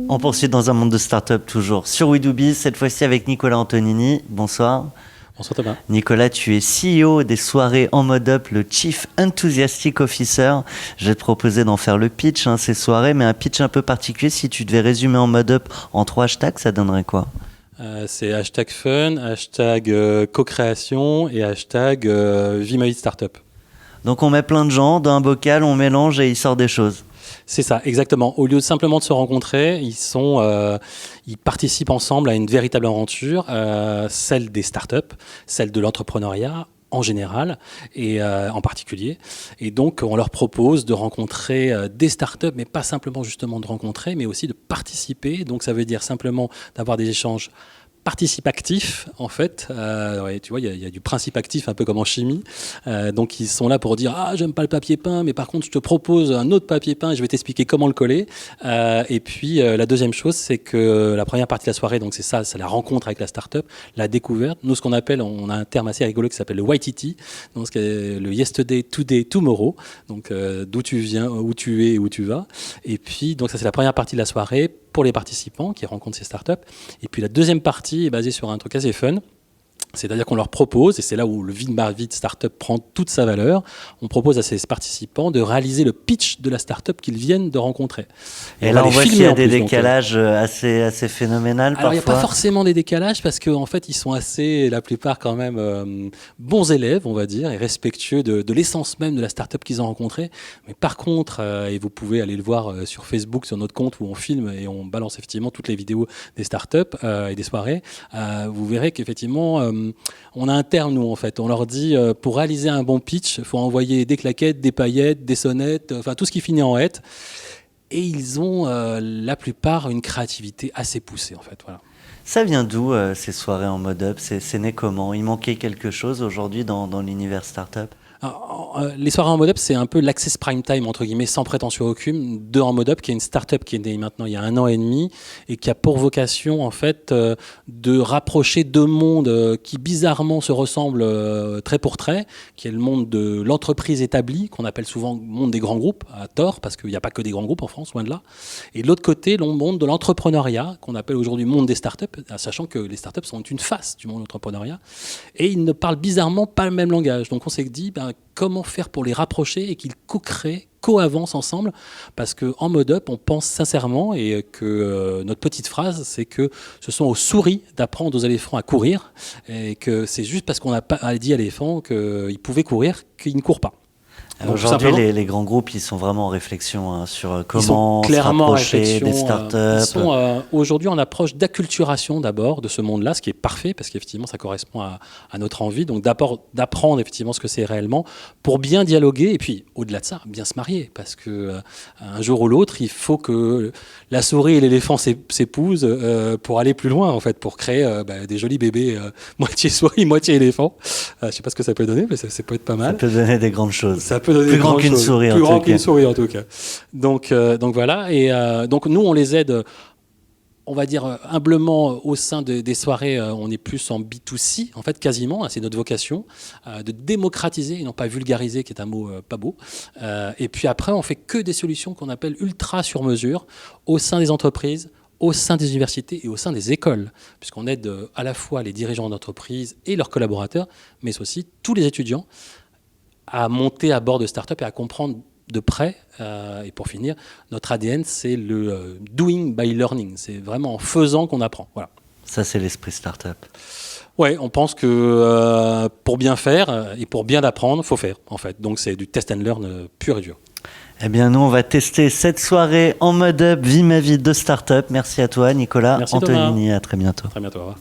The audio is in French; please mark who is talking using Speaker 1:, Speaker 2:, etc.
Speaker 1: On poursuit dans un monde de start-up toujours sur WeDoBiz, cette fois-ci avec Nicolas Antonini. Bonsoir.
Speaker 2: Bonsoir Thomas.
Speaker 1: Nicolas, tu es CEO des soirées en mode up, le Chief Enthusiastic Officer. Je vais te proposer d'en faire le pitch, ces soirées, mais un pitch un peu particulier. Si tu devais résumer en mode up en 3 hashtags, ça donnerait quoi ?
Speaker 2: C'est hashtag fun, hashtag co-création et hashtag vie ma vie de start-up.
Speaker 1: Donc on met plein de gens dans un bocal, on mélange et il sort des choses.
Speaker 2: C'est ça, exactement. Au lieu simplement de se rencontrer, ils participent ensemble à une véritable aventure, celle des startups, celle de l'entrepreneuriat en général et en particulier. Et donc, on leur propose de rencontrer des startups, mais pas simplement justement de rencontrer, mais aussi de participer. Donc, ça veut dire simplement d'avoir des échanges participe actif en fait, tu vois, il y a du principe actif un peu comme en chimie, donc ils sont là pour dire j'aime pas le papier peint, mais par contre je te propose un autre papier peint et je vais t'expliquer comment le coller, et puis la deuxième chose, c'est que la première partie de la soirée, donc c'est la rencontre avec la start-up, la découverte, nous ce qu'on appelle, on a un terme assez rigolo qui s'appelle le YTT, donc le Yesterday, Today, Tomorrow, donc d'où tu viens, où tu es, où tu vas, et puis donc ça c'est la première partie de la soirée pour les participants qui rencontrent ces startups. Et puis la deuxième partie est basée sur un truc assez fun. C'est-à-dire qu'on leur propose, et c'est là où le vie de startup prend toute sa valeur, on propose à ces participants de réaliser le pitch de la startup qu'ils viennent de rencontrer.
Speaker 1: Et là, on voit qu'il y a des décalages assez phénoménaux parfois.
Speaker 2: Alors, il n'y a pas forcément des décalages parce qu'en fait, ils sont assez, la plupart quand même, bons élèves, on va dire, et respectueux de l'essence même de la startup qu'ils ont rencontrée. Mais par contre, et vous pouvez aller le voir sur Facebook, sur notre compte où on filme et on balance effectivement toutes les vidéos des startups et des soirées, vous verrez qu'effectivement, on a un terme, nous, en fait. On leur dit, pour réaliser un bon pitch, il faut envoyer des claquettes, des paillettes, des sonnettes, enfin tout ce qui finit en hête. Et ils ont, la plupart, une créativité assez poussée, en fait. Voilà.
Speaker 1: Ça vient d'où, ces soirées en mode up ? C'est né comment ? Il manquait quelque chose aujourd'hui dans l'univers startup ?
Speaker 2: Alors, les soirées en mode up, c'est un peu l'access prime time, entre guillemets, sans prétention aucune, de en mode up, qui est une start-up qui est née maintenant il y a 1 an et demi et qui a pour vocation, en fait, de rapprocher 2 mondes qui bizarrement se ressemblent trait pour trait, qui est le monde de l'entreprise établie, qu'on appelle souvent monde des grands groupes, à tort, parce qu'il n'y a pas que des grands groupes en France, loin de là. Et de l'autre côté, le monde de l'entrepreneuriat, qu'on appelle aujourd'hui monde des startups, sachant que les startups sont une face du monde de l'entrepreneuriat. Et ils ne parlent bizarrement pas le même langage. Donc on s'est dit, comment faire pour les rapprocher et qu'ils co-créent, co-avancent ensemble, parce qu'en mode up, on pense sincèrement, et que notre petite phrase, c'est que ce sont aux souris d'apprendre aux éléphants à courir, et que c'est juste parce qu'on n'a pas dit à l'éléphant qu'ils pouvaient courir qu'ils ne courent pas.
Speaker 1: Aujourd'hui, les grands groupes, ils sont vraiment en réflexion sur comment se rapprocher des startups.
Speaker 2: Aujourd'hui en approche d'acculturation d'abord de ce monde-là, ce qui est parfait, parce qu'effectivement, ça correspond à notre envie. Donc d'abord d'apprendre effectivement ce que c'est réellement, pour bien dialoguer, et puis au-delà de ça, bien se marier, parce que un jour ou l'autre, il faut que la souris et l'éléphant s'épousent pour aller plus loin, en fait, pour créer des jolis bébés moitié souris, moitié éléphant. Je ne sais pas ce que ça peut donner, mais ça peut être pas mal.
Speaker 1: Ça peut donner des grandes choses.
Speaker 2: Ça peut donner
Speaker 1: plus grand qu'une souris,
Speaker 2: plus grand qu'une souris en tout cas. Donc voilà, et donc nous on les aide, on va dire humblement au sein des soirées, on est plus en B2C en fait, quasiment, c'est notre vocation, de démocratiser et non pas vulgariser, qui est un mot pas beau, et puis après on fait que des solutions qu'on appelle ultra sur mesure au sein des entreprises, au sein des universités et au sein des écoles, puisqu'on aide à la fois les dirigeants d'entreprise et leurs collaborateurs, mais aussi tous les étudiants à monter à bord de start-up et à comprendre de près. Et pour finir, notre ADN, c'est le doing by learning. C'est vraiment en faisant qu'on apprend. Voilà.
Speaker 1: Ça, c'est l'esprit start-up.
Speaker 2: Ouais, on pense que pour bien faire et pour bien apprendre, il faut faire, en fait. Donc, c'est du test and learn pur et dur.
Speaker 1: Eh bien, nous, on va tester cette soirée en mode up, vie ma vie de start-up. Merci à toi, Nicolas Antonini.
Speaker 2: Thomas.
Speaker 1: À très bientôt.
Speaker 2: À très bientôt, au revoir.